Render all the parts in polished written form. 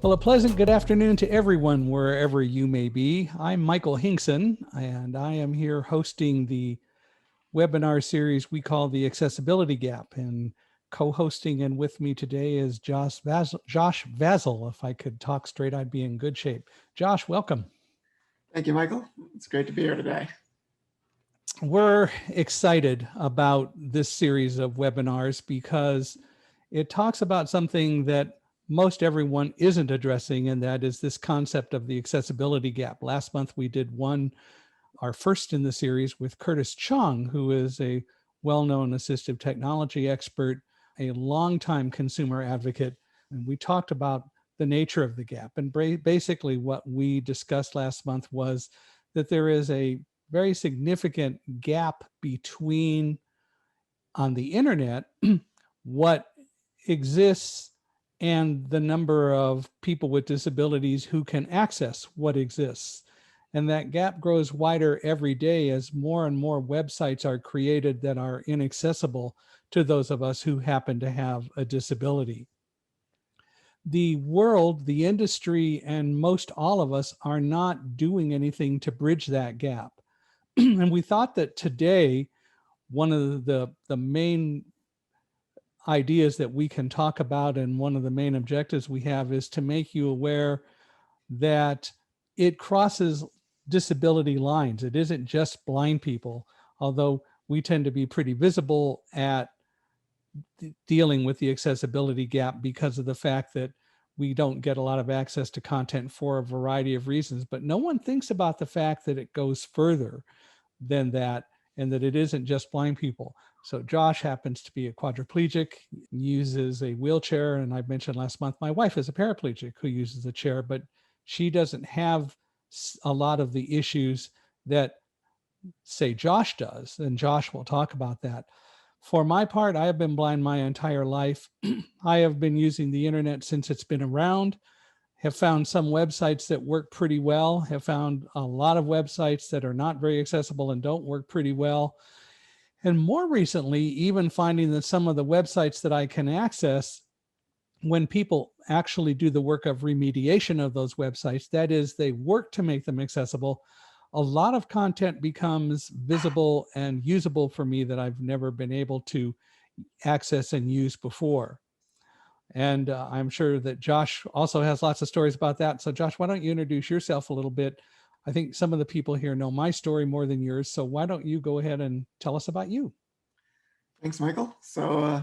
Well, a pleasant good afternoon to everyone, wherever you may be. I'm Michael Hingson, and I am here hosting the webinar series we call the Accessibility Gap. And co-hosting and with me today is Josh Basile. If I could talk straight, I'd be in good shape. Josh, welcome. Thank you, Michael. It's great to be here today. We're excited about this series of webinars because it talks about something that most everyone isn't addressing, and that is this concept of the accessibility gap. Last month, we did our first in the series with Curtis Chung, who is a well-known assistive technology expert, a longtime consumer advocate. And we talked about the nature of the gap. And basically what we discussed last month was that there is a very significant gap between, on the internet, what exists and the number of people with disabilities who can access what exists. And that gap grows wider every day as more and more websites are created that are inaccessible to those of us who happen to have a disability. The world, the industry, and most all of us are not doing anything to bridge that gap. And we thought that today, one of the main ideas that we can talk about, and one of the main objectives we have, is to make you aware that it crosses disability lines. It isn't just blind people, although we tend to be pretty visible at dealing with the accessibility gap because of the fact that we don't get a lot of access to content for a variety of reasons. But no one thinks about the fact that it goes further than that, and that it isn't just blind people. So Josh happens to be a quadriplegic, uses a wheelchair. And I mentioned last month, my wife is a paraplegic who uses a chair, but she doesn't have a lot of the issues that, say, Josh does. And Josh will talk about that. For my part, I have been blind my entire life. I have been using the internet since it's been around, have found some websites that work pretty well, have found a lot of websites that are not very accessible and don't work pretty well. And more recently, even finding that some of the websites that I can access, when people actually do the work of remediation of those websites, that is, they work to make them accessible, a lot of content becomes visible and usable for me that I've never been able to access and use before. And I'm sure that Josh also has lots of stories about that. So Josh, why don't you introduce yourself a little bit? I think some of the people here know my story more than yours. So why don't you go ahead and tell us about you? Thanks, Michael. So,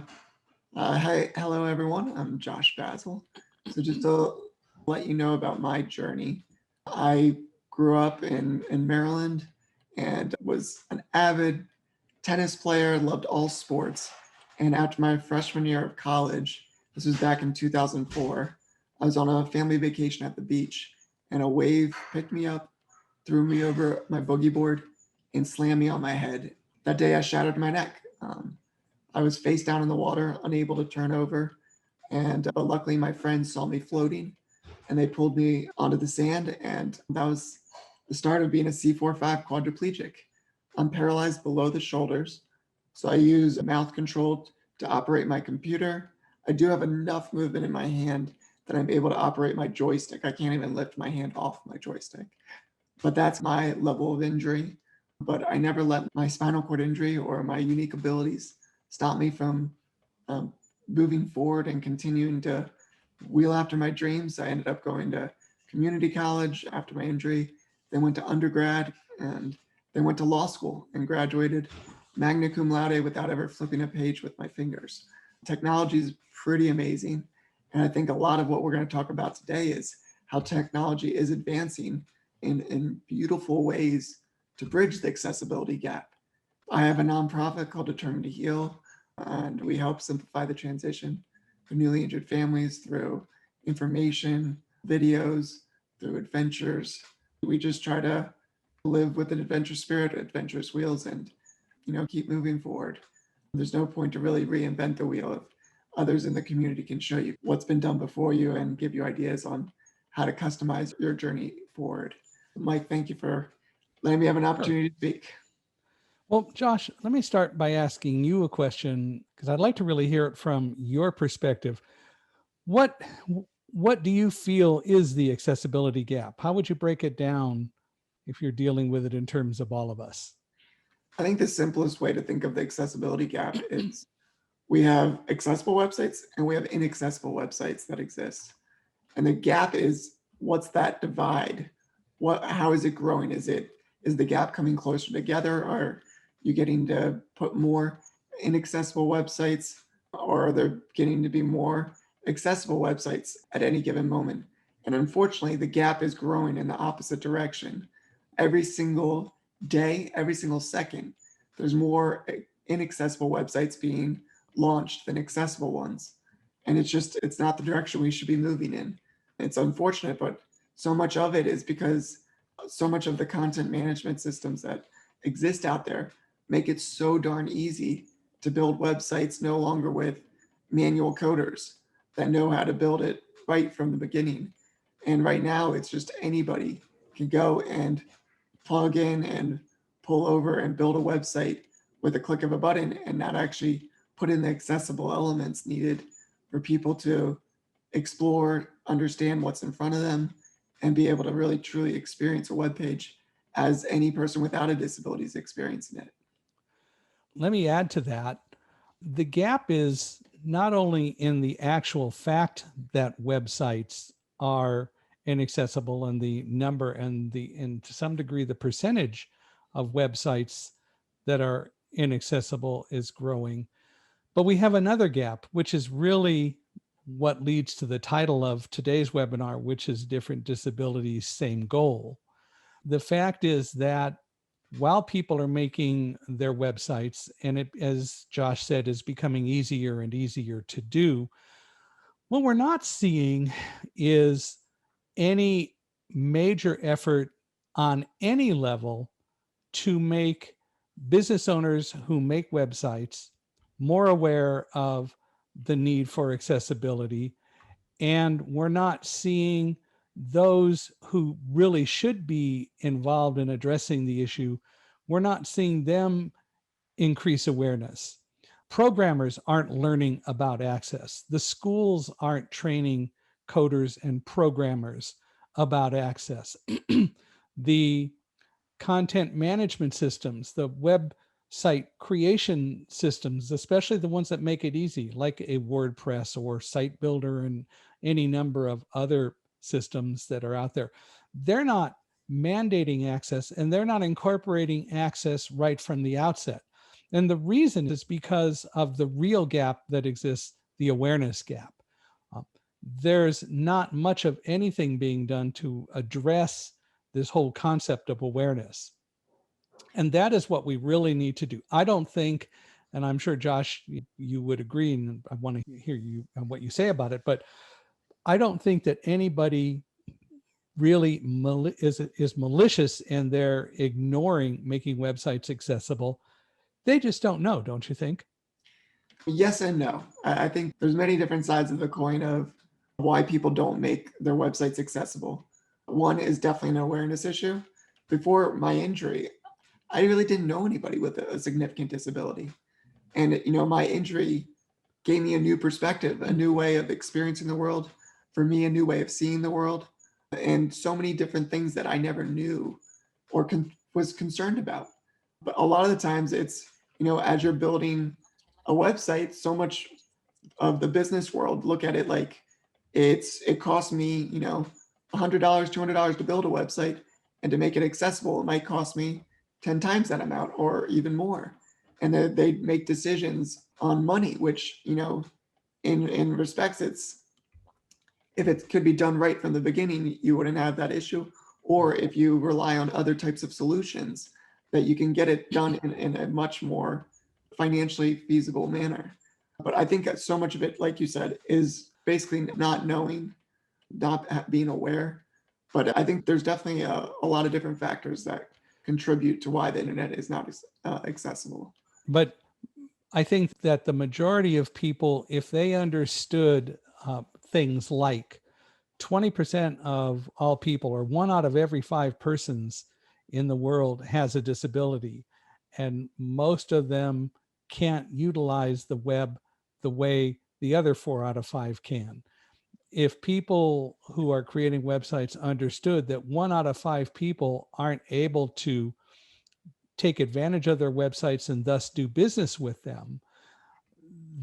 hello, everyone. I'm Josh Basile. So just to let you know about my journey, I grew up in Maryland and was an avid tennis player, loved all sports. And after my freshman year of college, this was back in 2004, I was on a family vacation at the beach, and a wave picked me up, threw me over my boogie board, and slammed me on my head. That day, I shattered my neck. I was face down in the water, unable to turn over, but luckily my friends saw me floating, and they pulled me onto the sand, and that was the start of being a C4-5 quadriplegic. I'm paralyzed below the shoulders, so I use mouth control to operate my computer. I do have enough movement in my hand that I'm able to operate my joystick. I can't even lift my hand off my joystick. But that's my level of injury. But I never let my spinal cord injury or my unique abilities stop me from moving forward and continuing to wheel after my dreams. I ended up going to community college after my injury, then went to undergrad, and then went to law school and graduated magna cum laude without ever flipping a page with my fingers. Technology is pretty amazing. And I think a lot of what we're going to talk about today is how technology is advancing in beautiful ways to bridge the accessibility gap. I have a nonprofit called Determined to Heal, and we help simplify the transition for newly injured families through information, videos, through adventures. We just try to live with an adventure spirit, adventurous wheels, and keep moving forward. There's no point to really reinvent the wheel if others in the community can show you what's been done before you and give you ideas on how to customize your journey forward. Mike, thank you for letting me have an opportunity to speak. Well, Josh, let me start by asking you a question, because I'd like to really hear it from your perspective. What what do you feel is the accessibility gap? How would you break it down if you're dealing with it in terms of all of us? I think the simplest way to think of the accessibility gap is we have accessible websites and we have inaccessible websites that exist. And the gap is, what's that divide? How is it growing? Is the gap coming closer together? Are you getting to put more inaccessible websites, or are there getting to be more accessible websites at any given moment? And unfortunately, the gap is growing in the opposite direction. Every single day, every single second, there's more inaccessible websites being launched than accessible ones. And it's not the direction we should be moving in. It's unfortunate, but so much of it is because so much of the content management systems that exist out there make it so darn easy to build websites no longer with manual coders that know how to build it right from the beginning. And right now, it's just anybody can go and plug in and pull over and build a website with a click of a button and not actually put in the accessible elements needed for people to explore, understand what's in front of them, and be able to really truly experience a web page as any person without a disability is experiencing it. Let me add to that. The gap is not only in the actual fact that websites are inaccessible and the number and to some degree the percentage of websites that are inaccessible is growing. But we have another gap, which is really what leads to the title of today's webinar, which is Different Disabilities, Same Goal. The fact is that while people are making their websites, and it, as Josh said, is becoming easier and easier to do, what we're not seeing is any major effort on any level to make business owners who make websites more aware of the need for accessibility. And we're not seeing those who really should be involved in addressing the issue, we're not seeing them increase awareness. Programmers aren't learning about access. The schools aren't training coders and programmers about access. The content management systems, the website creation systems, especially the ones that make it easy, like a WordPress or Site Builder and any number of other systems that are out there, they're not mandating access and they're not incorporating access right from the outset. And the reason is because of the real gap that exists, the awareness gap. Um, there's not much of anything being done to address this whole concept of awareness. And that is what we really need to do. I don't think, and I'm sure Josh, you would agree, and I want to hear you what you say about it, but I don't think that anybody really is malicious and they're ignoring making websites accessible. They just don't know, don't you think? Yes and no. I think there's many different sides of the coin of why people don't make their websites accessible. One is definitely an awareness issue. Before my injury, I really didn't know anybody with a significant disability. And my injury gave me a new perspective, a new way of experiencing the world, for me, a new way of seeing the world, and so many different things that I never knew or was concerned about. But a lot of the times it's, as you're building a website, so much of the business world look at it like it costs me, $100, $200 to build a website, and to make it accessible, it might cost me 10 times that amount or even more. And they make decisions on money, which, in respects, it's, if it could be done right from the beginning, you wouldn't have that issue. Or if you rely on other types of solutions, that you can get it done in a much more financially feasible manner. But I think that so much of it, like you said, is basically not knowing, not being aware. But I think there's definitely a lot of different factors that contribute to why the internet is not accessible. But I think that the majority of people, if they understood things like 20% of all people, or one out of every five persons in the world, has a disability, and most of them can't utilize the web the way the other 4 out of 5 can. if people who are creating websites understood that 1 out of 5 people aren't able to take advantage of their websites and thus do business with them,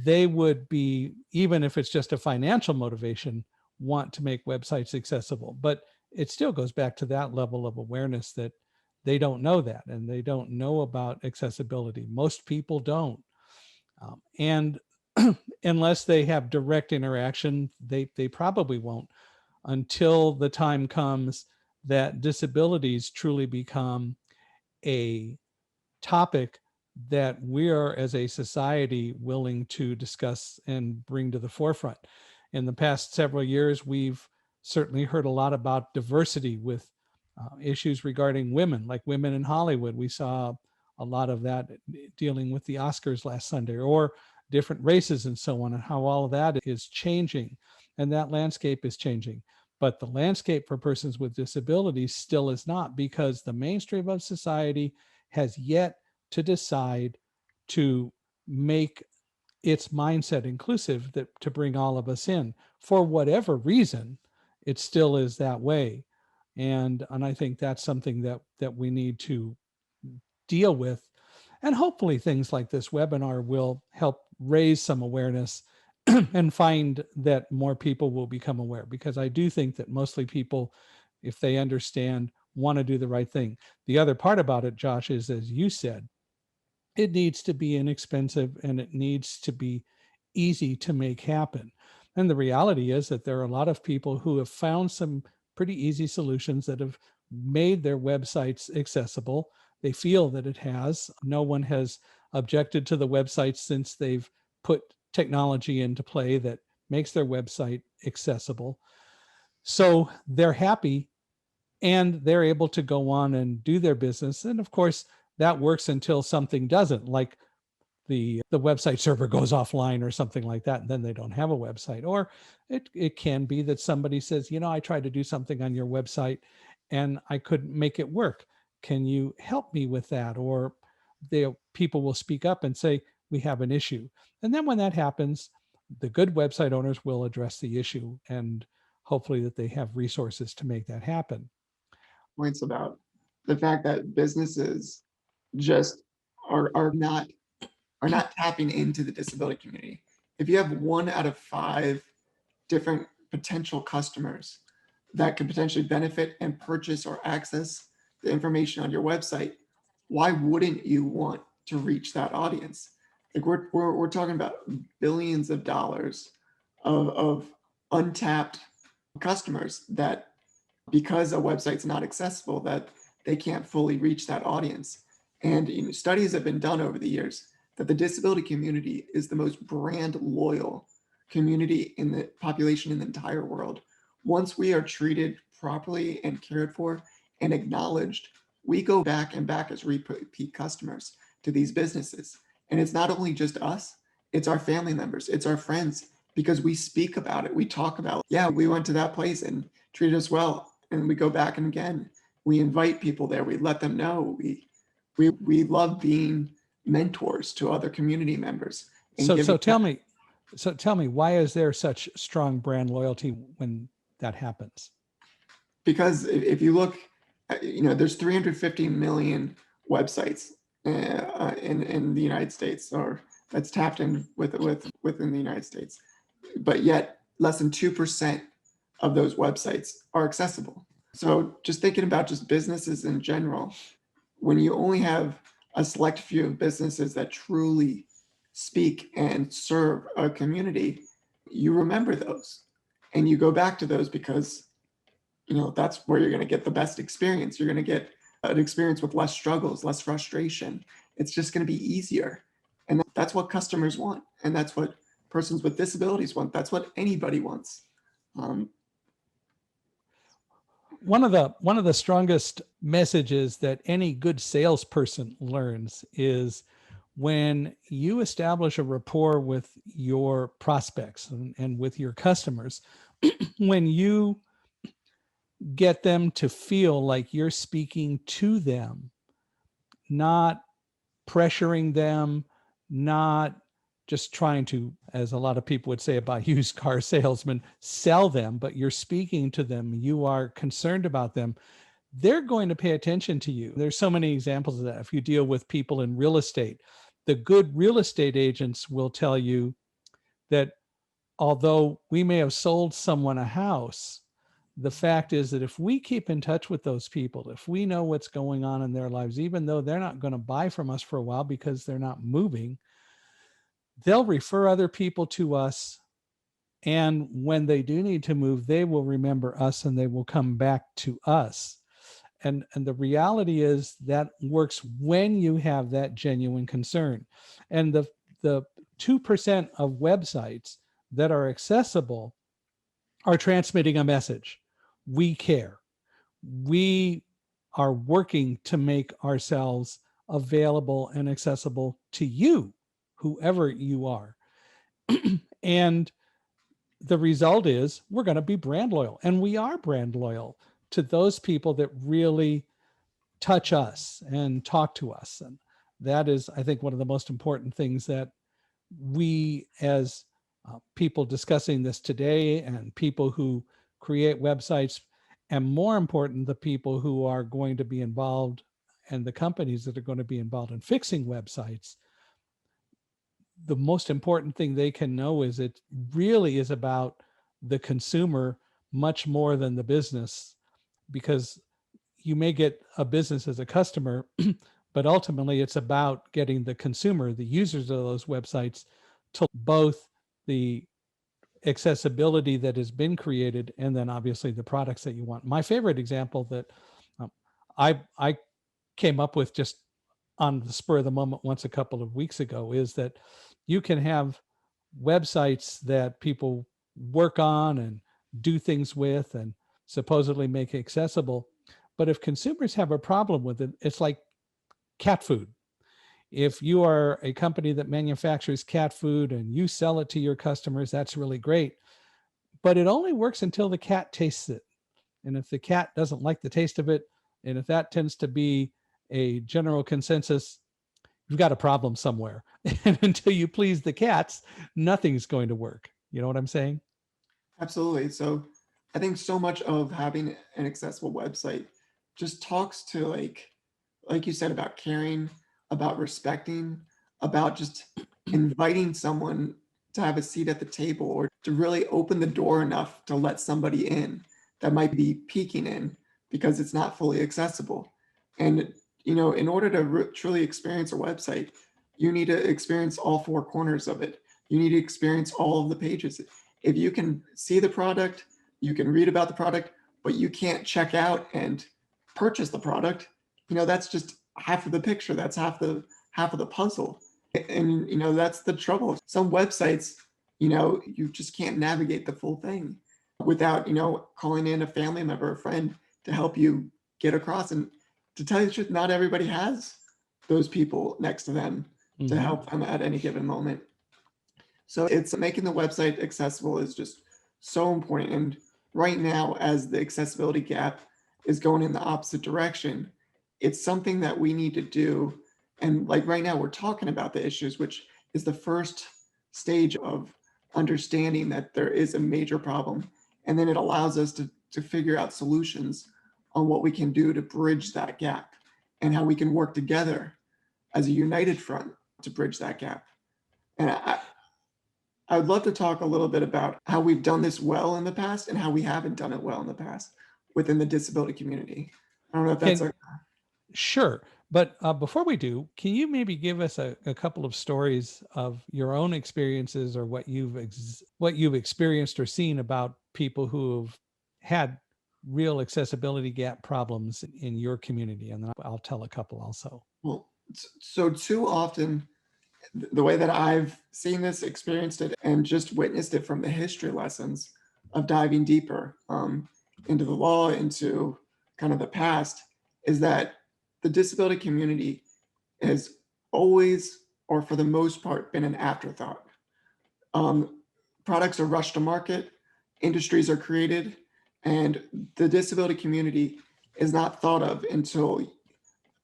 they would be, even if it's just a financial motivation, want to make websites accessible. But it still goes back to that level of awareness that they don't know that, and they don't know about accessibility. Most people don't. And unless they have direct interaction, they probably won't until the time comes that disabilities truly become a topic that we are as a society willing to discuss and bring to the forefront. In the past several years, we've certainly heard a lot about diversity with issues regarding women, like women in Hollywood. We saw a lot of that dealing with the Oscars last Sunday, or different races and so on, and how all of that is changing. And that landscape is changing. But the landscape for persons with disabilities still is not, because the mainstream of society has yet to decide to make its mindset inclusive, that to bring all of us in. For whatever reason, it still is that way. And I think that's something that we need to deal with. And hopefully things like this webinar will help raise some awareness and find that more people will become aware, because I do think that mostly people, if they understand, want to do the right thing. The other part about it, Josh, is, as you said, it needs to be inexpensive and it needs to be easy to make happen. And the reality is that there are a lot of people who have found some pretty easy solutions that have made their websites accessible. They feel that it has. No one has objected to the website since they've put technology into play that makes their website accessible. So they're happy and they're able to go on and do their business. And of course, that works until something doesn't, like the website server goes offline or something like that, and then they don't have a website. Or it can be that somebody says, I tried to do something on your website and I couldn't make it work. Can you help me with that? Or people will speak up and say, we have an issue. And then when that happens, the good website owners will address the issue, and hopefully that they have resources to make that happen. Points about the fact that businesses just are not tapping into the disability community. If you have 1 out of 5 different potential customers that could potentially benefit and purchase or access the information on your website, why wouldn't you want to reach that audience? Like we're talking about billions of dollars of untapped customers that, because a website's not accessible, that they can't fully reach that audience. And studies have been done over the years that the disability community is the most brand loyal community in the population in the entire world. Once we are treated properly and cared for and acknowledged, we go back and back as repeat customers to these businesses. And it's not only just us, it's our family members, it's our friends, because we speak about it. We talk about, yeah, we went to that place and treated us well. And we go back and again, we invite people there. We let them know. We love being mentors to other community members. So tell me, why is there such strong brand loyalty when that happens? Because if you look, there's 350 million websites in the United States, or that's tapped in within the United States, but yet less than 2% of those websites are accessible. So just thinking about just businesses in general, when you only have a select few of businesses that truly speak and serve a community, you remember those and you go back to those, because that's where you're going to get the best experience. You're going to get an experience with less struggles, less frustration. It's just going to be easier. And that's what customers want. And that's what persons with disabilities want. That's what anybody wants. One of the strongest messages that any good salesperson learns is when you establish a rapport with your prospects and with your customers, when you get them to feel like you're speaking to them, not pressuring them, not just trying to, as a lot of people would say about used car salesmen, sell them, but you're speaking to them, you are concerned about them, they're going to pay attention to you. There's so many examples of that. If you deal with people in real estate, the good real estate agents will tell you that although we may have sold someone a house, the fact is that if we keep in touch with those people, if we know what's going on in their lives, even though they're not going to buy from us for a while because they're not moving, they'll refer other people to us. And when they do need to move, they will remember us and they will come back to us. And the reality is that works when you have that genuine concern. And the 2% of websites that are accessible are transmitting a message. We care. We are working to make ourselves available and accessible to you, whoever you are. And the result is we're going to be brand loyal, and we are brand loyal to those people that really touch us and talk to us. And that is, I think, one of the most important things that we as people discussing this today, and people who create websites, and more important, the people who are going to be involved and the companies that are going to be involved in fixing websites, the most important thing they can know is it really is about the consumer much more than the business, because you may get a business as a customer, but ultimately it's about getting the consumer, the users of those websites, to both the accessibility that has been created and then obviously the products that you want. My favorite example that I came up with just on the spur of the moment once a couple of weeks ago is that you can have websites that people work on and do things with and supposedly make accessible. But if consumers have a problem with it, it's like cat food. If you are a company that manufactures cat food and you sell it to your customers, that's really great. But it only works until the cat tastes it. And if the cat doesn't like the taste of it, and if that tends to be a general consensus, you've got a problem somewhere. And until you please the cats, nothing's going to work. You know what I'm saying? Absolutely. So I think so much of having an accessible website just talks to like you said, about caring, about respecting, about just inviting someone to have a seat at the table, or to really open the door enough to let somebody in that might be peeking in because it's not fully accessible. And, in order to truly experience a website, you need to experience all four corners of it. You need to experience all of the pages. If you can see the product, you can read about the product, but you can't check out and purchase the product, that's just half of the picture. That's half of the puzzle. And that's the trouble. Some websites, you just can't navigate the full thing without, calling in a family member or friend to help you get across. And to tell you the truth, not everybody has those people next to them to help them at any given moment. So it's making the website accessible is just so important. And right now, as the accessibility gap is going in the opposite direction, it's something that we need to do. And like right now, we're talking about the issues, which is the first stage of understanding that there is a major problem. And then it allows us to figure out solutions on what we can do to bridge that gap and how we can work together as a united front to bridge that gap. And I would love to talk a little bit about how we've done this well in the past and how we haven't done it well in the past within the disability community. I don't know if that's Sure. But before we do, can you maybe give us a couple of stories of your own experiences, or what you've experienced or seen about people who have had real accessibility gap problems in your community? And then I'll tell a couple also. Well, so too often, the way that I've seen this, experienced it, and just witnessed it from the history lessons of diving deeper into the law, into kind of the past, is that the disability community has always, or for the most part, been an afterthought. Products are rushed to market, industries are created, and the disability community is not thought of until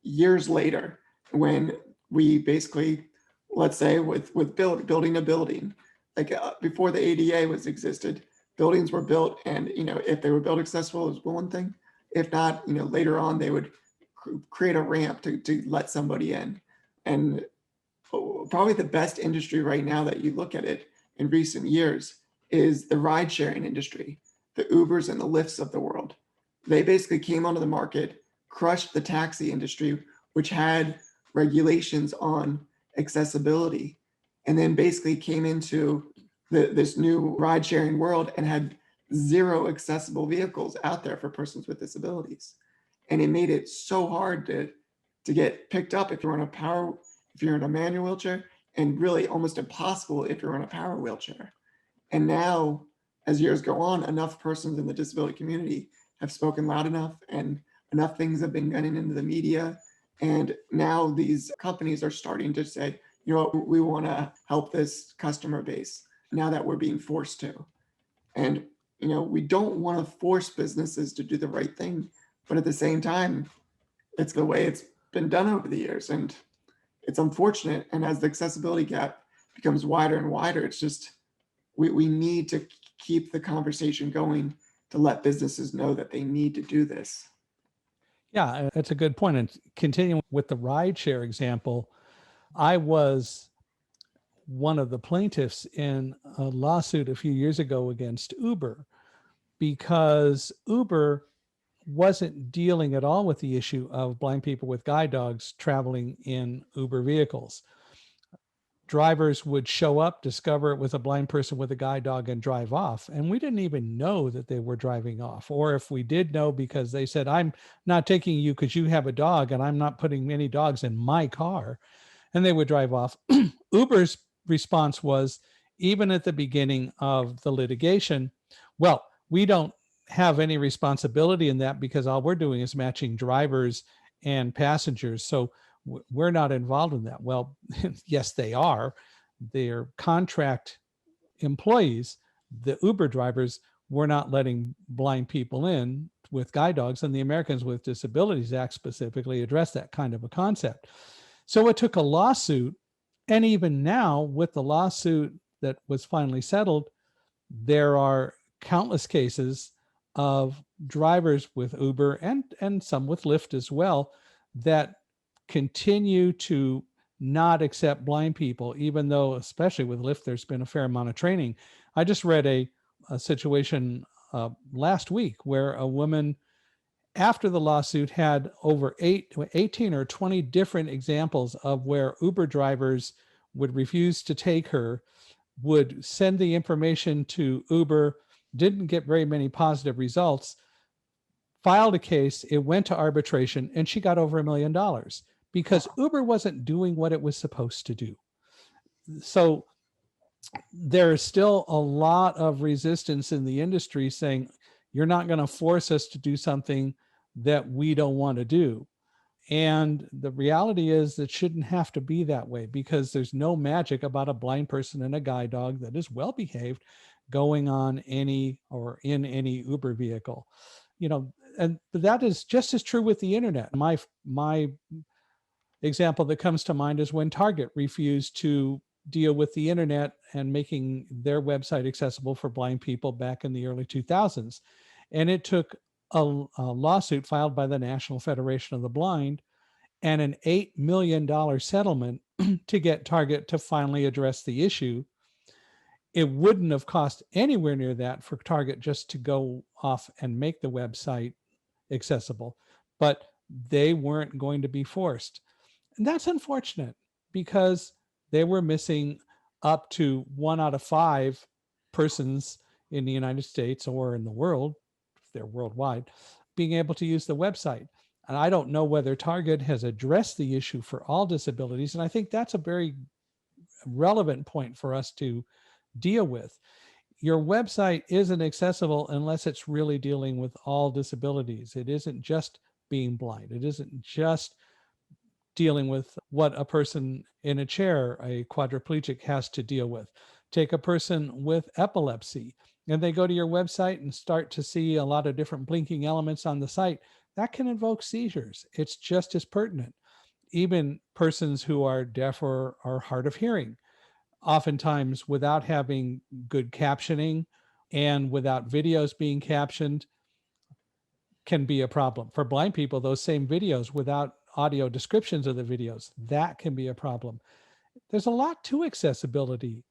years later, when we basically let's say with building a building, like before the ADA was existed, buildings were built, and if they were built accessible, it was one thing. If not, later on they would create a ramp to let somebody in. And probably the best industry right now that you look at it in recent years is the ride sharing industry, the Ubers and the Lyfts of the world. They basically came onto the market, crushed the taxi industry, which had regulations on accessibility, and then basically came into this new ride sharing world and had zero accessible vehicles out there for persons with disabilities. And it made it so hard to get picked up if you're in a manual wheelchair, and really almost impossible if you're in a power wheelchair. And now, as years go on, enough persons in the disability community have spoken loud enough, and enough things have been getting into the media. And now these companies are starting to say, we want to help this customer base now that we're being forced to. And, we don't want to force businesses to do the right thing. But at the same time, it's the way it's been done over the years. And it's unfortunate. And as the accessibility gap becomes wider and wider, it's just, we need to keep the conversation going to let businesses know that they need to do this. Yeah, that's a good point. And continuing with the rideshare example, I was one of the plaintiffs in a lawsuit a few years ago against Uber, because Uber wasn't dealing at all with the issue of blind people with guide dogs traveling in Uber vehicles. Drivers would show up, discover it was a blind person with a guide dog, and drive off. And we didn't even know that they were driving off. Or if we did know, because they said, I'm not taking you because you have a dog and I'm not putting any dogs in my car. And they would drive off. Uber's response was, even at the beginning of the litigation, well, we don't have any responsibility in that because all we're doing is matching drivers and passengers. So we're not involved in that. Well, yes, they are. They're contract employees. The Uber drivers were not letting blind people in with guide dogs, and the Americans with Disabilities Act specifically addressed that kind of a concept. So it took a lawsuit. And even now, with the lawsuit that was finally settled, there are countless cases of drivers with Uber and some with Lyft as well that continue to not accept blind people, even though, especially with Lyft, there's been a fair amount of training. I just read a situation last week where a woman, after the lawsuit, had over 18 or 20 different examples of where Uber drivers would refuse to take her, would send the information to Uber, didn't get very many positive results, filed a case, it went to arbitration, and she got over $1 million because Uber wasn't doing what it was supposed to do. So there's still a lot of resistance in the industry saying, you're not going to force us to do something that we don't want to do. And the reality is it shouldn't have to be that way, because there's no magic about a blind person and a guide dog that is well behaved going on any or in any Uber vehicle. And that is just as true with the internet. My example that comes to mind is when Target refused to deal with the internet and making their website accessible for blind people back in the early 2000s. And it took a lawsuit filed by the National Federation of the Blind and an $8 million settlement to get Target to finally address the issue. It wouldn't have cost anywhere near that for Target just to go off and make the website accessible, but they weren't going to be forced. And that's unfortunate, because they were missing up to 1 out of 5 persons in the United States or in the world, if they're worldwide, being able to use the website. And I don't know whether Target has addressed the issue for all disabilities. And I think that's a very relevant point for us to deal with. Your website isn't accessible unless it's really dealing with all disabilities. It isn't just being blind. It isn't just dealing with what a person in a chair, a quadriplegic, has to deal with. Take a person with epilepsy, and they go to your website and start to see a lot of different blinking elements on the site. That can invoke seizures. It's just as pertinent. even persons who are deaf or are hard of hearing, oftentimes without having good captioning and without videos being captioned, can be a problem. For blind people, those same videos without audio descriptions of the videos, that can be a problem. There's a lot to accessibility,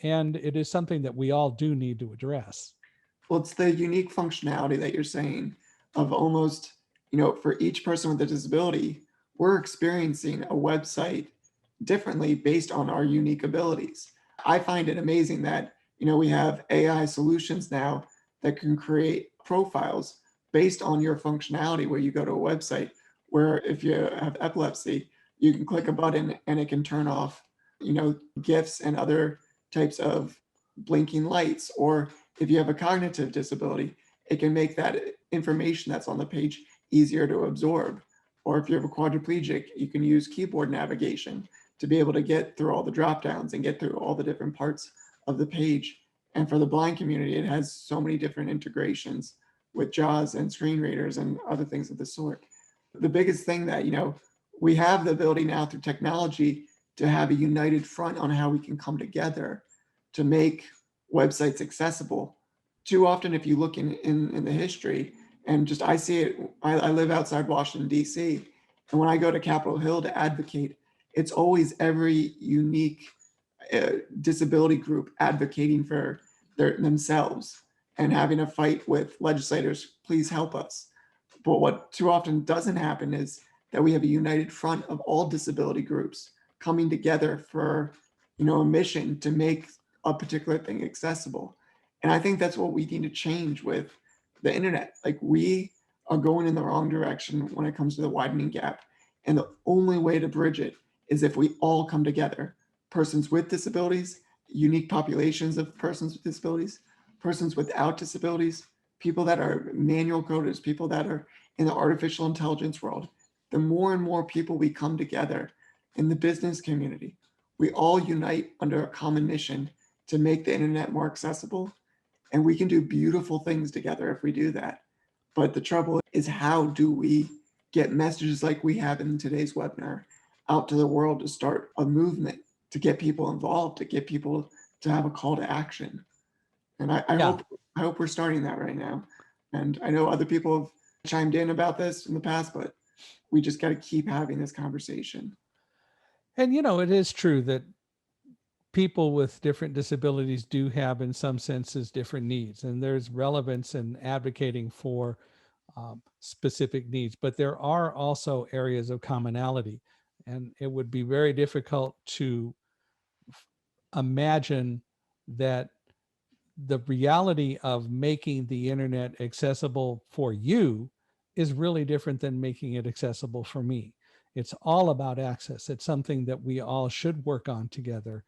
and it is something that we all do need to address. Well, it's the unique functionality that you're saying of almost, for each person with a disability, we're experiencing a website differently based on our unique abilities. I find it amazing that, we have AI solutions now that can create profiles based on your functionality where you go to a website where if you have epilepsy, you can click a button and it can turn off, GIFs and other types of blinking lights, or if you have a cognitive disability, it can make that information that's on the page easier to absorb. Or if you have a quadriplegic, you can use keyboard navigation to be able to get through all the drop downs and get through all the different parts of the page. And for the blind community, it has so many different integrations with JAWS and screen readers and other things of the sort. The biggest thing that, we have the ability now through technology to have a united front on how we can come together to make websites accessible. Too often, if you look in the history, and just I see it, I live outside Washington, D.C., and when I go to Capitol Hill to advocate, it's always every unique disability group advocating for themselves and having a fight with legislators, please help us. But what too often doesn't happen is that we have a united front of all disability groups coming together for, a mission to make a particular thing accessible. And I think that's what we need to change with the internet. Like, we are going in the wrong direction when it comes to the widening gap. And the only way to bridge it is if we all come together, persons with disabilities, unique populations of persons with disabilities, persons without disabilities, people that are manual coders, people that are in the artificial intelligence world. The more and more people we come together in the business community, we all unite under a common mission to make the internet more accessible. And we can do beautiful things together if we do that. But the trouble is, how do we get messages like we have in today's webinar out to the world to start a movement, to get people involved, to get people to have a call to action? And I Yeah. hope we're starting that right now. And I know other people have chimed in about this in the past, but we just got to keep having this conversation. And, it is true that people with different disabilities do have, in some senses, different needs. And there's relevance in advocating for specific needs, but there are also areas of commonality. And it would be very difficult to imagine that the reality of making the internet accessible for you is really different than making it accessible for me. It's all about access. It's something that we all should work on together.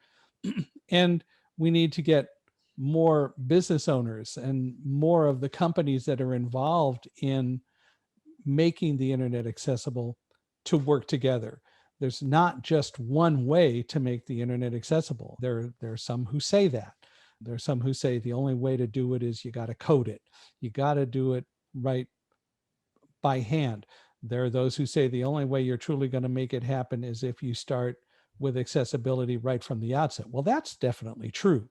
And we need to get more business owners and more of the companies that are involved in making the internet accessible to work together. There's not just one way to make the internet accessible. There are some who say that. There are some who say the only way to do it is you got to code it. You got to do it right by hand. There are those who say the only way you're truly going to make it happen is if you start with accessibility right from the outset. Well, that's definitely true.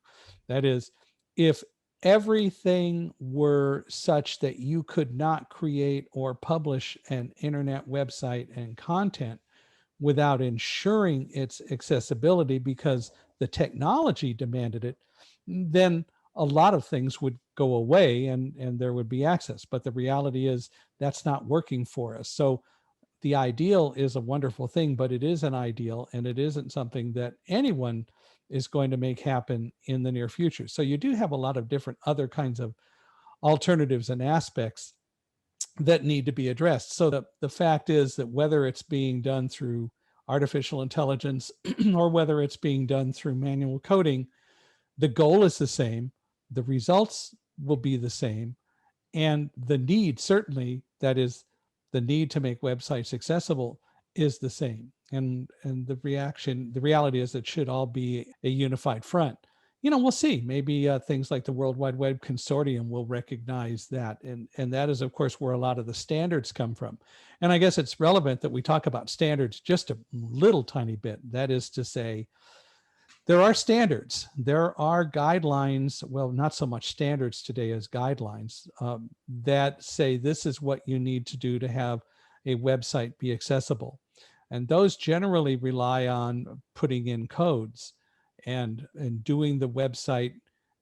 That is, if everything were such that you could not create or publish an internet website and content without ensuring its accessibility because the technology demanded it, then a lot of things would go away and there would be access. But the reality is that's not working for us. So the ideal is a wonderful thing, but it is an ideal and it isn't something that anyone is going to make happen in the near future. So you do have a lot of different other kinds of alternatives and aspects that need to be addressed. So the fact is that whether it's being done through artificial intelligence or whether it's being done through manual coding, the goal is the same, the results will be the same, and the need, certainly, that is the need to make websites accessible, is the same. And the reality is it should all be a unified front. we'll see. Maybe things like the World Wide Web Consortium will recognize that. And that is, of course, where a lot of the standards come from. And I guess it's relevant that we talk about standards just a little tiny bit. That is to say, there are standards, there are guidelines, well, not so much standards today as guidelines, that say this is what you need to do to have a website be accessible. And those generally rely on putting in codes and doing the website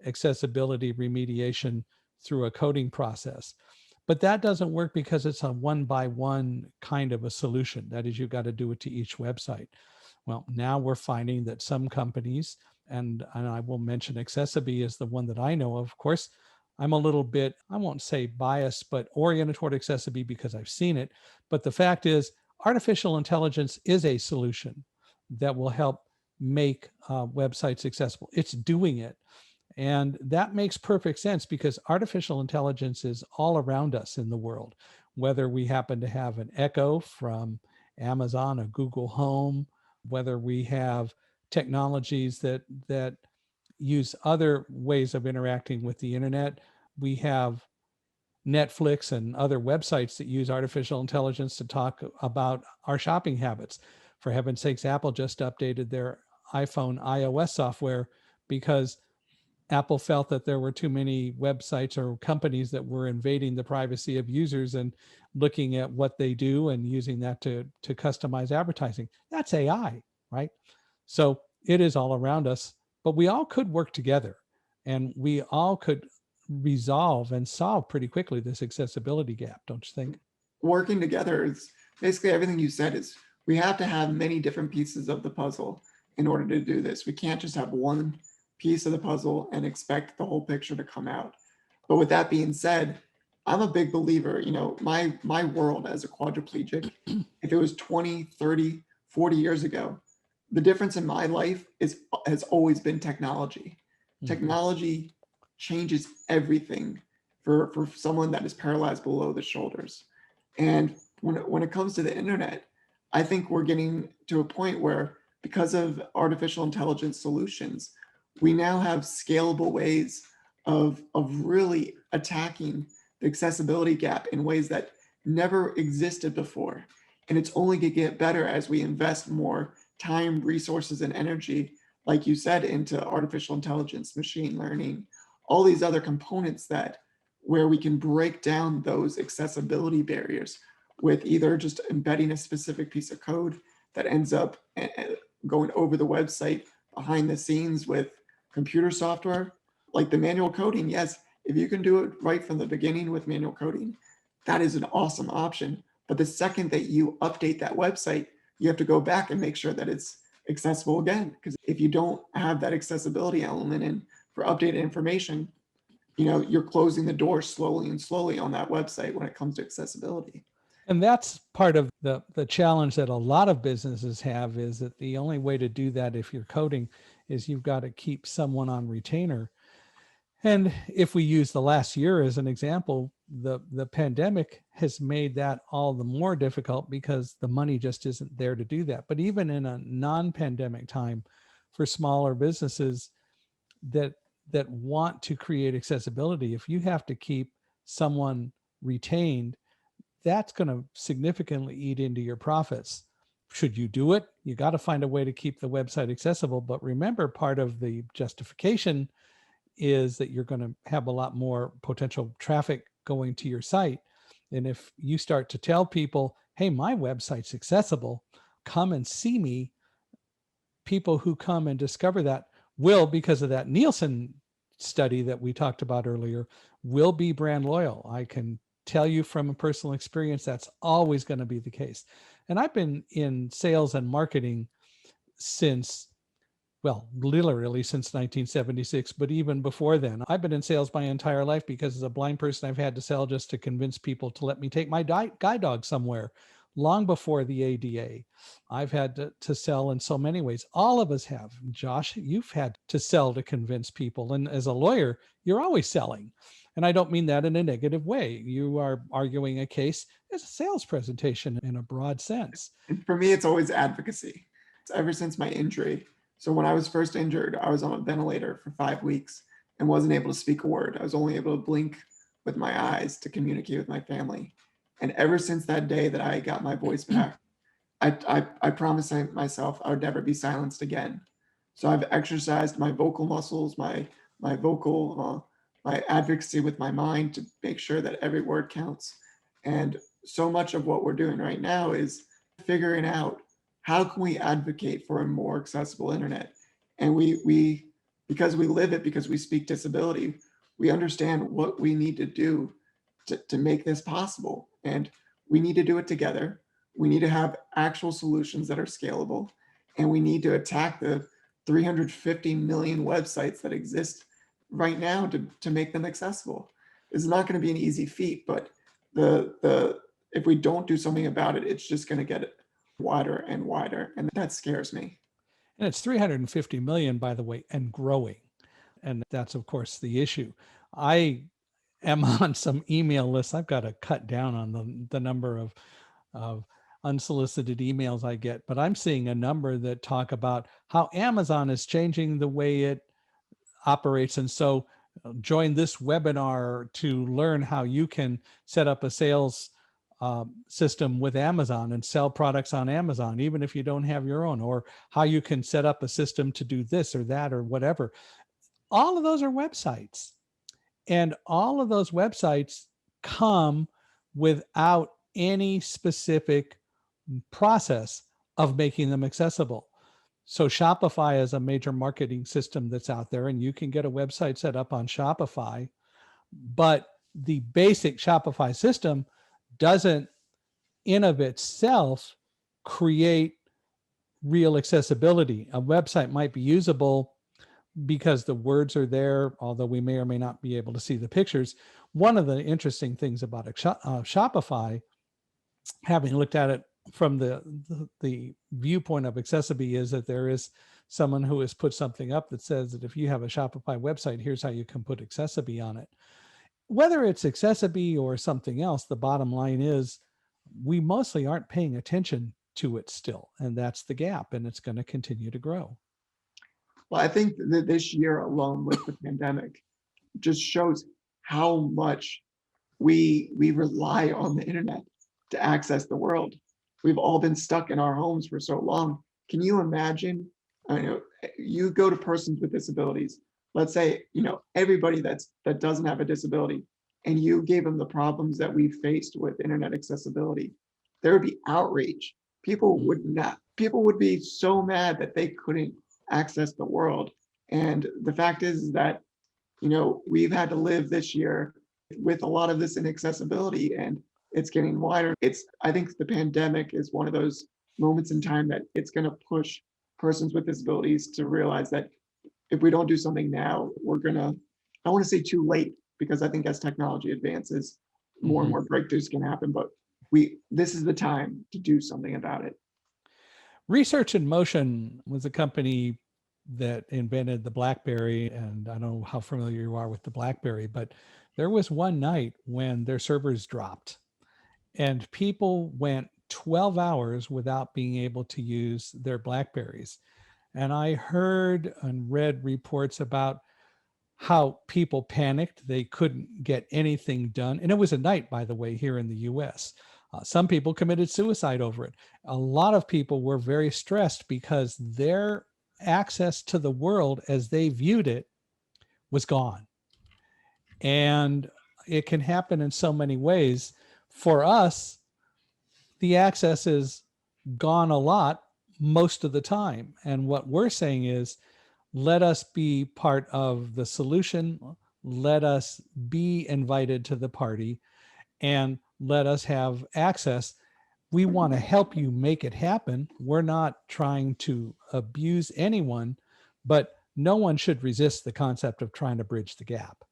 accessibility remediation through a coding process. But that doesn't work because it's a one by one kind of a solution. That is, you've got to do it to each website. Well, now we're finding that some companies, and I will mention accessiBe is the one that I know of course, I'm a little bit, I won't say biased, but oriented toward accessiBe because I've seen it. But the fact is, artificial intelligence is a solution that will help make websites accessible. It's doing it. And that makes perfect sense because artificial intelligence is all around us in the world, whether we happen to have an Echo from Amazon, a Google Home, whether we have technologies that use other ways of interacting with the internet. We have Netflix and other websites that use artificial intelligence to talk about our shopping habits. For heaven's sakes, Apple just updated their iPhone iOS software because Apple felt that there were too many websites or companies that were invading the privacy of users and looking at what they do and using that to customize advertising. That's AI, right? So it is all around us, but we all could work together and we all could resolve and solve pretty quickly this accessibility gap, don't you think? Working together is basically everything you said. Is we have to have many different pieces of the puzzle in order to do this. We can't just have one piece of the puzzle and expect the whole picture to come out. But with that being said, I'm a big believer, my world as a quadriplegic, if it was 20, 30, 40 years ago, the difference in my life has always been technology. Mhm. Technology changes everything for someone that is paralyzed below the shoulders. And when it comes to the internet, I think we're getting to a point where, because of artificial intelligence solutions, we now have scalable ways of really attacking the accessibility gap in ways that never existed before. And it's only going to get better as we invest more time, resources, and energy, like you said, into artificial intelligence, machine learning, all these other components where we can break down those accessibility barriers with either just embedding a specific piece of code that ends up going over the website behind the scenes with computer software, like the manual coding. Yes, if you can do it right from the beginning with manual coding, that is an awesome option. But the second that you update that website, you have to go back and make sure that it's accessible again. Because if you don't have that accessibility element in for updated information, you're closing the door slowly and slowly on that website when it comes to accessibility. And that's part of the challenge that a lot of businesses have, is that the only way to do that if you're coding is you've got to keep someone on retainer. And if we use the last year as an example, the pandemic has made that all the more difficult because the money just isn't there to do that. But even in a non-pandemic time, for smaller businesses that want to create accessibility, if you have to keep someone retained, that's going to significantly eat into your profits. Should you do it? You got to find a way to keep the website accessible. But remember, part of the justification is that you're going to have a lot more potential traffic going to your site. And if you start to tell people, hey, my website's accessible, come and see me, people who come and discover that will, because of that Nielsen study that we talked about earlier, will be brand loyal. I can tell you from a personal experience, that's always going to be the case. And I've been in sales and marketing since, well, literally since 1976, but even before then. I've been in sales my entire life because as a blind person, I've had to sell just to convince people to let me take my guide dog somewhere. Long before the ADA, I've had to sell in so many ways. All of us have. Josh, you've had to sell to convince people. And as a lawyer, you're always selling. And I don't mean that in a negative way. You are arguing a case as a sales presentation in a broad sense. And for me, it's always advocacy. It's ever since my injury. So when I was first injured, I was on a ventilator for 5 weeks and wasn't able to speak a word. I was only able to blink with my eyes to communicate with my family. And ever since that day that I got my voice back, I promised myself I would never be silenced again. So I've exercised my vocal muscles, my vocal, my advocacy with my mind to make sure that every word counts. And so much of what we're doing right now is figuring out how can we advocate for a more accessible internet. And we because we live it, because we speak disability, we understand what we need to do to make this possible. And we need to do it together. We need to have actual solutions that are scalable, and we need to attack the 350 million websites that exist right now to make them accessible. It's not going to be an easy feat, but the if we don't do something about it, it's just going to get wider and wider, and that scares me. And it's 350 million, by the way, and growing. And that's, of course, the issue. I am on some email lists. I've got to cut down on the number of unsolicited emails I get, but I'm seeing a number that talk about how Amazon is changing the way it operates. And so join this webinar to learn how you can set up a sales system with Amazon and sell products on Amazon, even if you don't have your own, or how you can set up a system to do this or that or whatever. All of those are websites. And all of those websites come without any specific process of making them accessible. So Shopify is a major marketing system that's out there, and you can get a website set up on Shopify, but the basic Shopify system doesn't in of itself create real accessibility. A website might be usable because the words are there, although we may or may not be able to see the pictures. One of the interesting things about Shopify, having looked at it from the viewpoint of accessiBe, is that there is someone who has put something up that says that if you have a Shopify website, here's how you can put accessiBe on it. Whether it's accessiBe or something else, the bottom line is we mostly aren't paying attention to it still, and that's the gap, and it's going to continue to grow. Well, I think that this year alone with the pandemic just shows how much we rely on the internet to access the world. We've all been stuck in our homes for so long. Can you imagine? I know you go to persons with disabilities. Let's say everybody that doesn't have a disability, and you gave them the problems that we faced with internet accessibility. There would be outrage. People would be so mad that they couldn't access the world. And the fact is that we've had to live this year with a lot of this inaccessibility, and it's getting wider. I think the pandemic is one of those moments in time that it's going to push persons with disabilities to realize that if we don't do something now, we're going to, I want to say too late, because I think as technology advances, more and more breakthroughs can happen, but this is the time to do something about it. Research in Motion was a company that invented the BlackBerry, and I don't know how familiar you are with the BlackBerry, but there was one night when their servers dropped and people went 12 hours without being able to use their BlackBerries. And I heard and read reports about how people panicked. They couldn't get anything done. And it was a night, by the way, here in the US. Some people committed suicide over it. A lot of people were very stressed because their access to the world as they viewed it was gone. And it can happen in so many ways. For us, the access is gone a lot most of the time. And what we're saying is, let us be part of the solution. Let us be invited to the party, and let us have access. We want to help you make it happen. We're not trying to abuse anyone, but no one should resist the concept of trying to bridge the gap.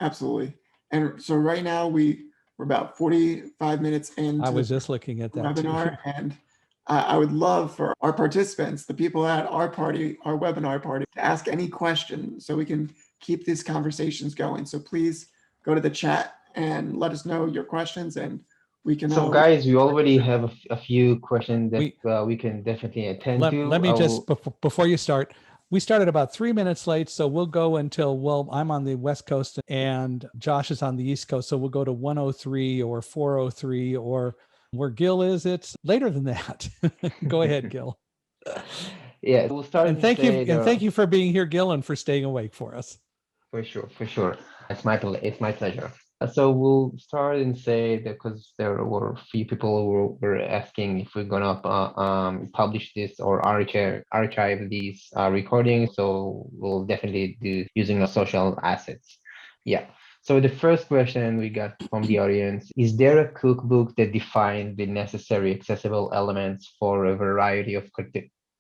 Absolutely. And so right now we're about 45 minutes into I was just looking at that webinar, too. and I would love for our participants, the people at our party, our webinar party, to ask any question so we can keep these conversations going. So please go to the chat and let us know your questions, and we can. So guys, we already have a few questions that we can definitely attend to. Let me just, before you start, We started about 3 minutes late, so we'll go until, well, I'm on the West Coast and Josh is on the East Coast. So we'll go to 1:03 or 4:03, or where Gil is, it's later than that. Go ahead, Gil. Yeah, we'll start And and thank you, say and thank you for being here, Gil, and for staying awake for us. for sure, for sure. It's my pleasure. So we'll start and say that because there were a few people who were asking if we're gonna publish this or archive these recordings. So we'll definitely do using our social assets. Yeah. So the first question we got from the audience, is there a cookbook that defines the necessary accessible elements for a variety of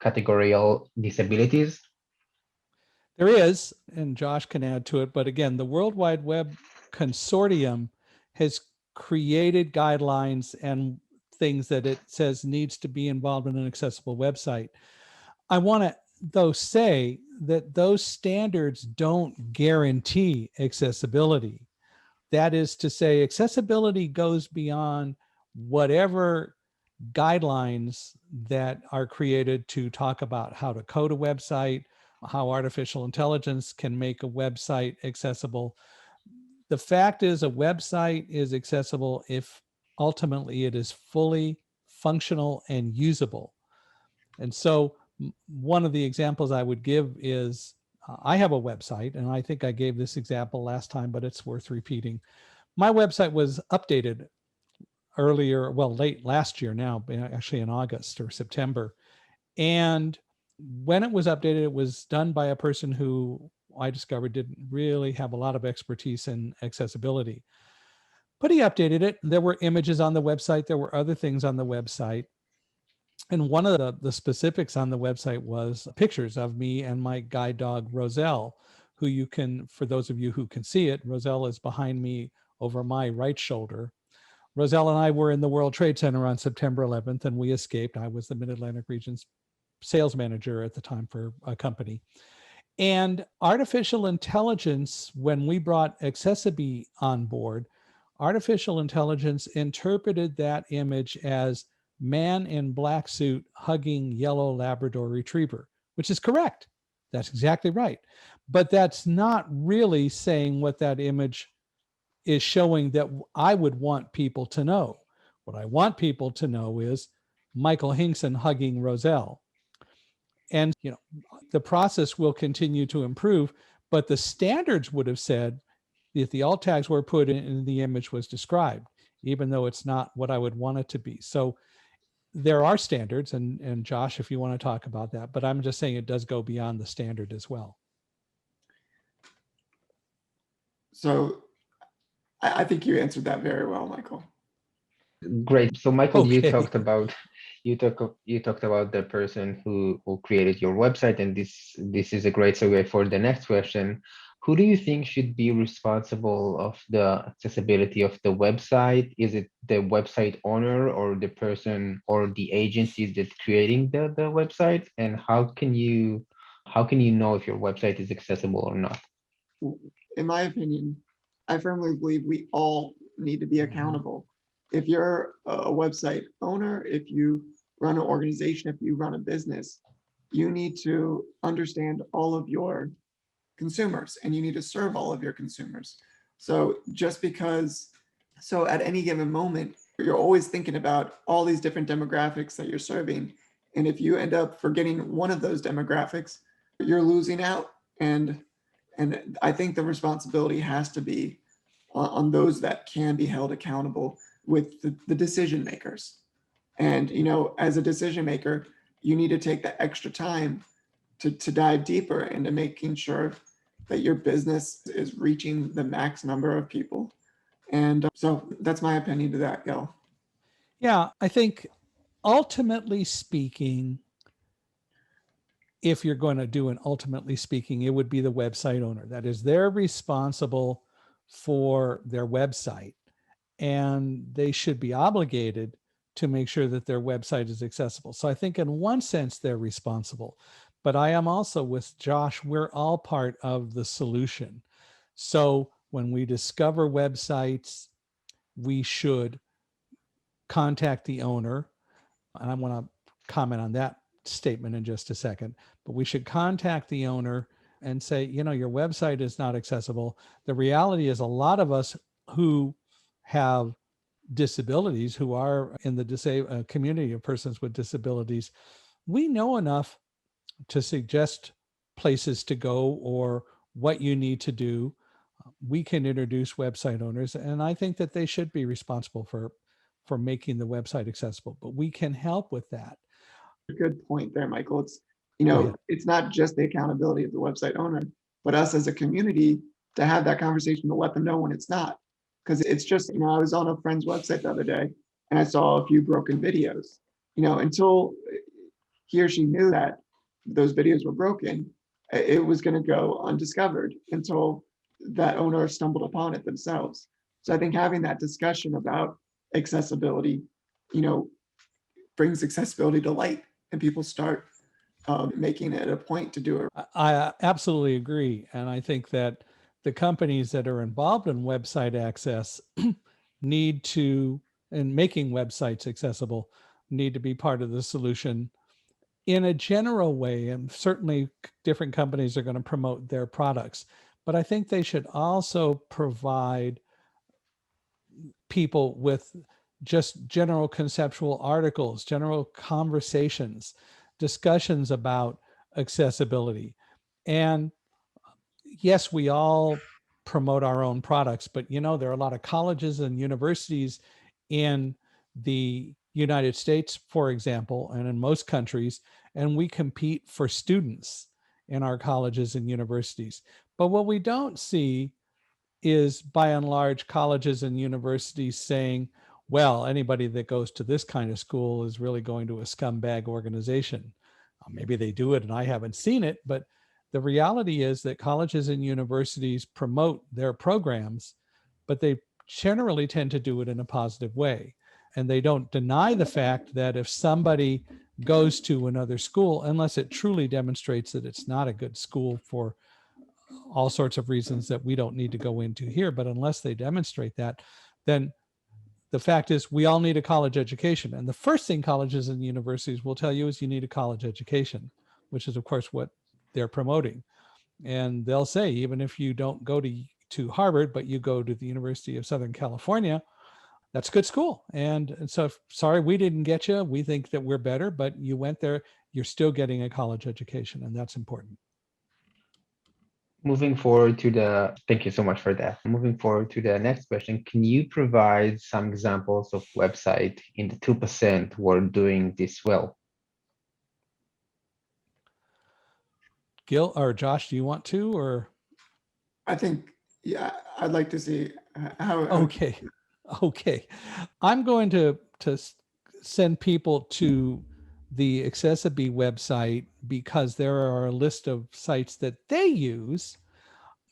categorical disabilities? There is, and Josh can add to it, but again, the World Wide Web Consortium has created guidelines and things that it says needs to be involved in an accessible website. I want to, though, say that those standards don't guarantee accessibility. That is to say, accessibility goes beyond whatever guidelines that are created to talk about how to code a website, how artificial intelligence can make a website accessible. The fact is, a website is accessible if ultimately it is fully functional and usable. And so one of the examples I would give is I have a website, and I think I gave this example last time, but it's worth repeating. My website was updated earlier, well, late last year now, actually in August or September. And when it was updated, it was done by a person who I discovered didn't really have a lot of expertise in accessibility. But he updated it. There were images on the website. There were other things on the website. And one of the specifics on the website was pictures of me and my guide dog, Roselle, who you can, for those of you who can see it, Roselle is behind me over my right shoulder. Roselle and I were in the World Trade Center on September 11th, and we escaped. I was the Mid-Atlantic region's sales manager at the time for a company. And artificial intelligence, when we brought accessiBe on board, artificial intelligence interpreted that image as man in black suit hugging yellow Labrador retriever, which is correct. That's exactly right. But that's not really saying what that image is showing that I would want people to know. What I want people to know is Michael Hingson hugging Roselle. And the process will continue to improve, but the standards would have said that the alt tags were put in and the image was described, even though it's not what I would want it to be. So there are standards, and Josh, if you want to talk about that, but I'm just saying it does go beyond the standard as well. So I think you answered that very well, Michael. Great. So Michael, Okay. you talked about the person who created your website, and this is a great segue for the next question. Who do you think should be responsible of the accessibility of the website? Is it the website owner or the person or the agencies that's creating the website? And how can you know if your website is accessible or not? In my opinion, I firmly believe we all need to be accountable. If you're a website owner, if you run an organization, if you run a business, you need to understand all of your consumers and you need to serve all of your consumers. So at any given moment, you're always thinking about all these different demographics that you're serving. And if you end up forgetting one of those demographics, you're losing out. And I think the responsibility has to be on those that can be held accountable with the decision makers. And, as a decision maker, you need to take that extra time to dive deeper into making sure that your business is reaching the max number of people. And so that's my opinion to that, Gil. Yeah, I think ultimately speaking, if you're going to do an ultimately speaking, it would be the website owner. That is, they're responsible for their website, and they should be obligated to make sure that their website is accessible. So I think in one sense, they're responsible. But I am also with Josh, we're all part of the solution. So when we discover websites, we should contact the owner. And I want to comment on that statement in just a second, but we should contact the owner and say, your website is not accessible. The reality is a lot of us who have disabilities, who are in the community of persons with disabilities, we know enough to suggest places to go or what you need to do. We can introduce website owners, and I think that they should be responsible for making the website accessible, but we can help with that. Good point there, Michael. Go ahead. It's not just the accountability of the website owner, but us as a community to have that conversation to let them know when it's not. Because it's just, I was on a friend's website the other day and I saw a few broken videos. Until he or she knew that those videos were broken, it was going to go undiscovered until that owner stumbled upon it themselves. So I think having that discussion about accessibility, brings accessibility to light, and people start making it a point to do it. I absolutely agree. And I think that the companies that are involved in website access need to, and making websites accessible, need to be part of the solution in a general way. And certainly different companies are going to promote their products, but I think they should also provide people with just general conceptual articles, general conversations, discussions about accessibility. And yes, we all promote our own products, but there are a lot of colleges and universities in the United States, for example, and in most countries, and we compete for students in our colleges and universities. But what we don't see is, by and large, colleges and universities saying, well, anybody that goes to this kind of school is really going to a scumbag organization. Maybe they do it and I haven't seen it, but the reality is that colleges and universities promote their programs, but they generally tend to do it in a positive way. And they don't deny the fact that if somebody goes to another school, unless it truly demonstrates that it's not a good school for all sorts of reasons that we don't need to go into here, but unless they demonstrate that, then the fact is we all need a college education. And the first thing colleges and universities will tell you is you need a college education, which is of course what they're promoting. And they'll say, even if you don't go to Harvard, but you go to the University of Southern California, that's a good school. And so, sorry, we didn't get you. We think that we're better, but you went there, you're still getting a college education, and that's important. Moving forward thank you so much for that. Moving forward to the next question, can you provide some examples of website in the 2% who are doing this well? Gil or Josh, do you want to, or? I think, yeah, I'd like to see how. Okay. I'm going to send people to the accessiBe website because there are a list of sites that they use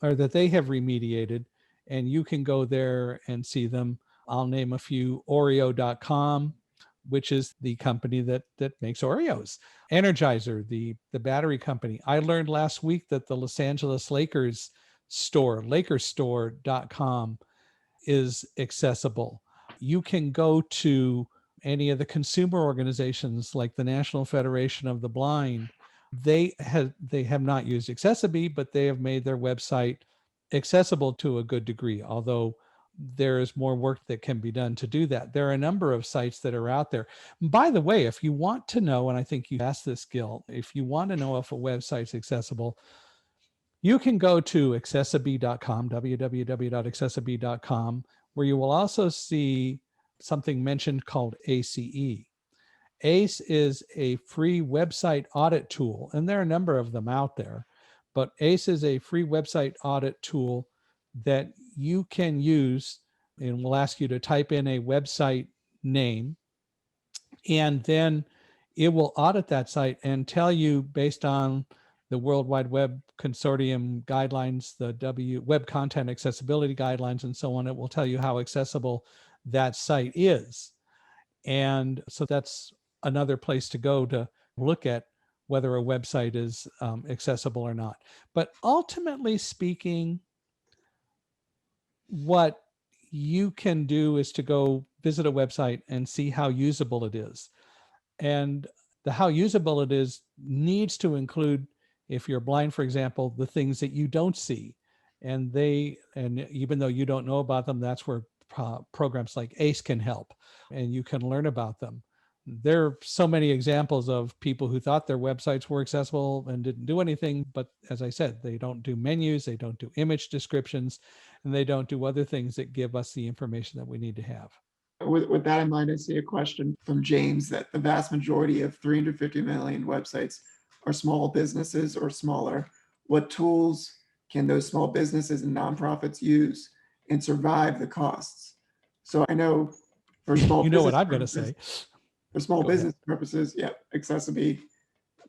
or that they have remediated, and you can go there and see them. I'll name a few: Oreo.com, which is the company that makes Oreos. Energizer, the battery company. I learned last week that the Los Angeles Lakers store, lakerstore.com, is accessible. You can go to any of the consumer organizations like the National Federation of the Blind. They have not used accessiBe, but they have made their website accessible to a good degree, although there is more work that can be done to do that. There are a number of sites that are out there. By the way, if you want to know, and I think you asked this, Gil, if you want to know if a website's accessible, you can go to accessiBe.com, www.accessiBe.com, where you will also see something mentioned called ACE. ACE is a free website audit tool, and there are a number of them out there, but ACE is a free website audit tool that you can use, and we'll ask you to type in a website name, and then it will audit that site and tell you, based on the World Wide Web Consortium guidelines, the Web Content Accessibility Guidelines, and so on, it will tell you how accessible that site is. And so that's another place to go to look at whether a website is accessible or not. But ultimately speaking, what you can do is to go visit a website and see how usable it is. And The how usable it is needs to include, if you're blind, for example, the things that you don't see. And even though you don't know about them, that's where programs like ACE can help, and you can learn about them. There are so many examples of people who thought their websites were accessible and didn't do anything. But as I said, they don't do menus, they don't do image descriptions, and they don't do other things that give us the information that we need to have. With that in mind, I see a question from James that the vast majority of 350 million websites are small businesses or smaller. What tools can those small businesses and nonprofits use and survive the costs? So I know for small You know what business I'm going to purposes- say. For small Go business purposes, yeah, accessiBe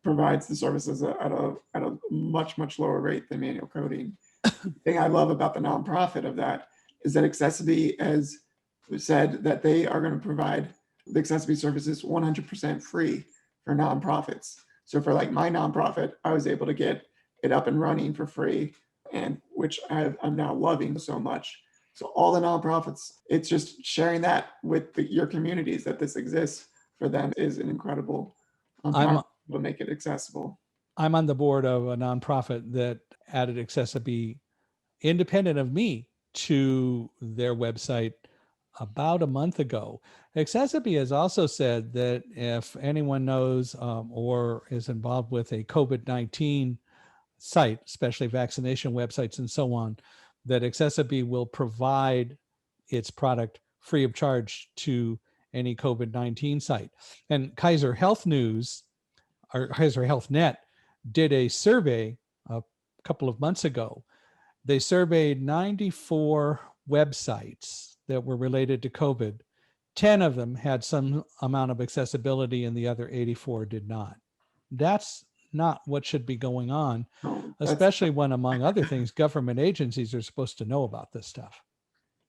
provides the services at a much lower rate than manual coding. The thing I love about the nonprofit of that is that accessiBe has said that they are going to provide the accessiBe services 100% free for nonprofits. So for like my nonprofit, I was able to get it up and running for free, and which I'm now loving so much. So all the nonprofits, it's just sharing that with your communities that this exists for them is an incredible power to make it accessible. I'm on the board of a nonprofit that added accessiBe independent of me to their website about a month ago. accessiBe has also said that if anyone knows or is involved with a COVID-19 site, especially vaccination websites and so on, that accessiBe will provide its product free of charge to any COVID-19 site. And Kaiser Health News, or Kaiser Health Net, did a survey a couple of months ago. They surveyed 94 websites that were related to COVID. 10 of them had some amount of accessibility and the other 84 did not. That's not what should be going on, especially when, among other things, government agencies are supposed to know about this stuff.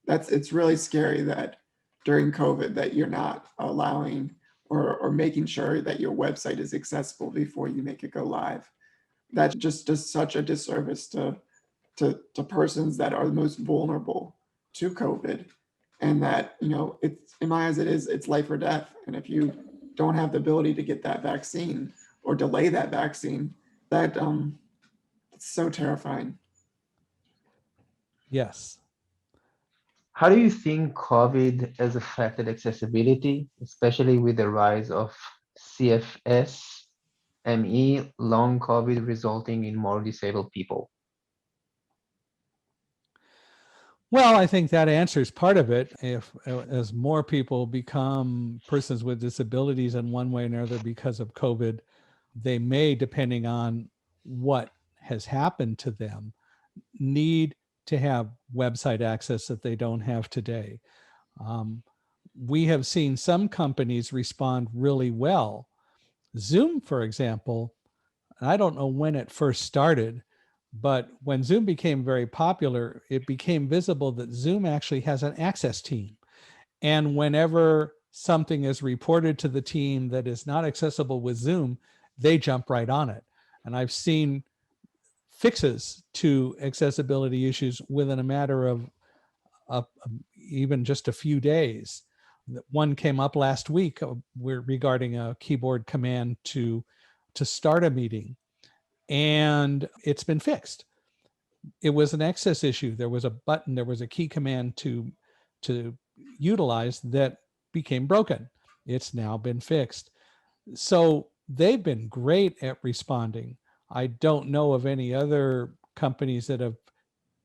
It's really scary that during COVID that you're not allowing or making sure that your website is accessible before you make it go live. That just does such a disservice to persons that are the most vulnerable to COVID. And that, it's, in my eyes, it's life or death. And if you don't have the ability to get that vaccine or delay that vaccine, that it's so terrifying. Yes. How do you think COVID has affected accessibility, especially with the rise of CFS, ME, long COVID resulting in more disabled people? Well, I think that answers part of it. If as more people become persons with disabilities in one way or another because of COVID, they may, depending on what has happened to them, need to have website access that they don't have today. We have seen some companies respond really well. Zoom, for example, I don't know when it first started, but when Zoom became very popular, it became visible that Zoom actually has an access team. And whenever something is reported to the team that is not accessible with Zoom, they jump right on it. And I've seen fixes to accessibility issues within a matter of even just a few days. One came up last week regarding a keyboard command to start a meeting, and it's been fixed. It was an access issue. There was a button, there was a key command to utilize that became broken. It's now been fixed. So they've been great at responding. I don't know of any other companies that have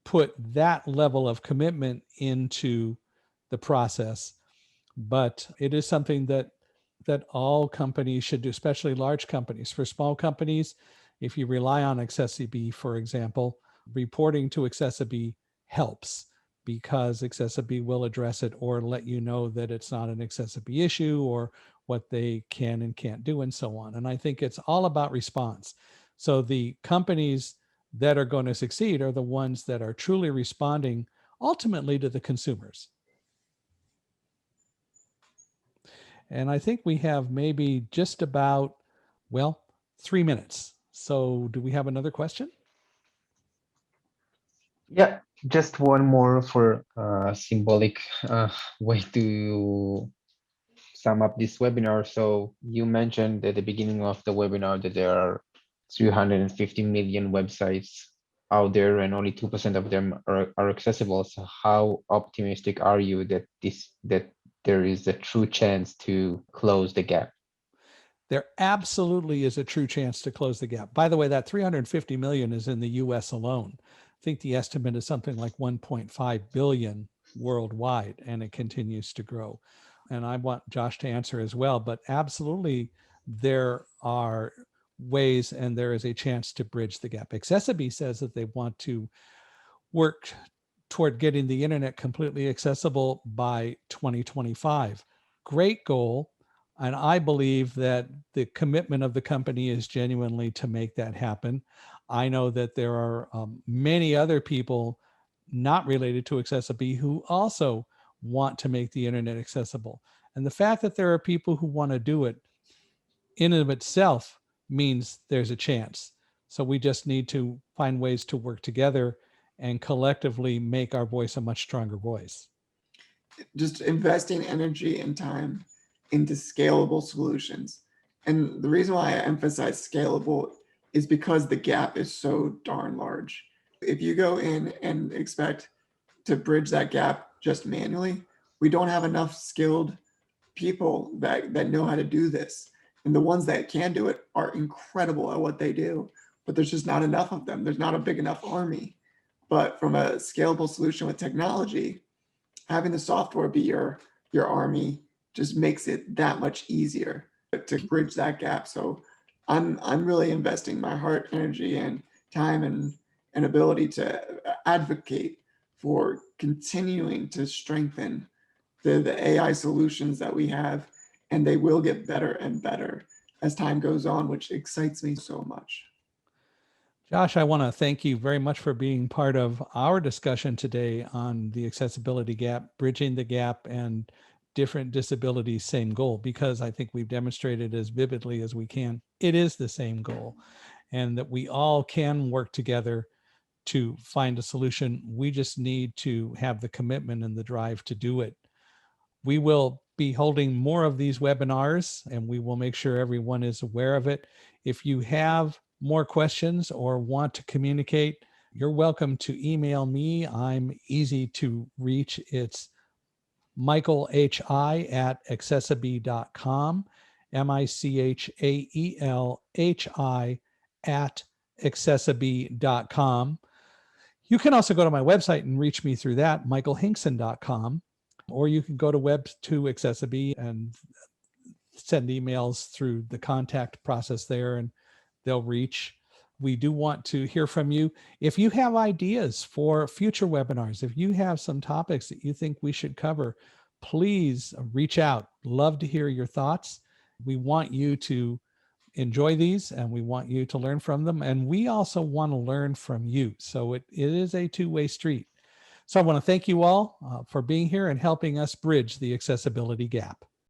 put that level of commitment into the process, but it is something that all companies should do, especially large companies. For small companies, if you rely on accessiBe, for example, reporting to accessiBe helps, because accessiBe will address it or let you know that it's not an accessiBe issue or what they can and can't do and so on. And I think it's all about response. So the companies that are going to succeed are the ones that are truly responding ultimately to the consumers. And I think we have maybe just about, 3 minutes. So do we have another question? Yeah, just one more for symbolic way to sum up this webinar. So you mentioned at the beginning of the webinar that there are 350 million websites out there and only 2% of them are accessible. So how optimistic are you that there is a true chance to close the gap? There absolutely is a true chance to close the gap. By the way, that 350 million is in the US alone. I think the estimate is something like 1.5 billion worldwide, and it continues to grow. And I want Josh to answer as well, but absolutely there are ways and there is a chance to bridge the gap. accessiBe says that they want to work toward getting the internet completely accessible by 2025. Great goal. And I believe that the commitment of the company is genuinely to make that happen. I know that there are many other people not related to accessiBe who also want to make the internet accessible. And the fact that there are people who want to do it in and of itself means there's a chance. So we just need to find ways to work together and collectively make our voice a much stronger voice. Just investing energy and time into scalable solutions. And the reason why I emphasize scalable is because the gap is so darn large. If you go in and expect to bridge that gap just manually, we don't have enough skilled people that know how to do this. And the ones that can do it are incredible at what they do, but there's just not enough of them. There's not a big enough army. But from a scalable solution with technology, having the software be your army just makes it that much easier to bridge that gap. So I'm really investing my heart, energy, and time and ability to advocate for continuing to strengthen the AI solutions that we have, and they will get better and better as time goes on, which excites me so much. Josh, I want to thank you very much for being part of our discussion today on the accessibility gap, bridging the gap, and different disabilities, same goal, because I think we've demonstrated as vividly as we can, it is the same goal, and that we all can work together to find a solution. We just need to have the commitment and the drive to do it. We will be holding more of these webinars, and we will make sure everyone is aware of it. If you have more questions or want to communicate, you're welcome to email me. I'm easy to reach. It's michaelhi@accessiBe.com, michaelhi@accessiBe.com. You can also go to my website and reach me through that, michaelhingson.com, or you can go to accessiBe and send emails through the contact process there, and they'll reach. We do want to hear from you. If you have ideas for future webinars, if you have some topics that you think we should cover, please reach out. Love to hear your thoughts. We want you to enjoy these, and we want you to learn from them. And we also want to learn from you. So it is a two-way street. So I want to thank you all for being here and helping us bridge the accessibility gap.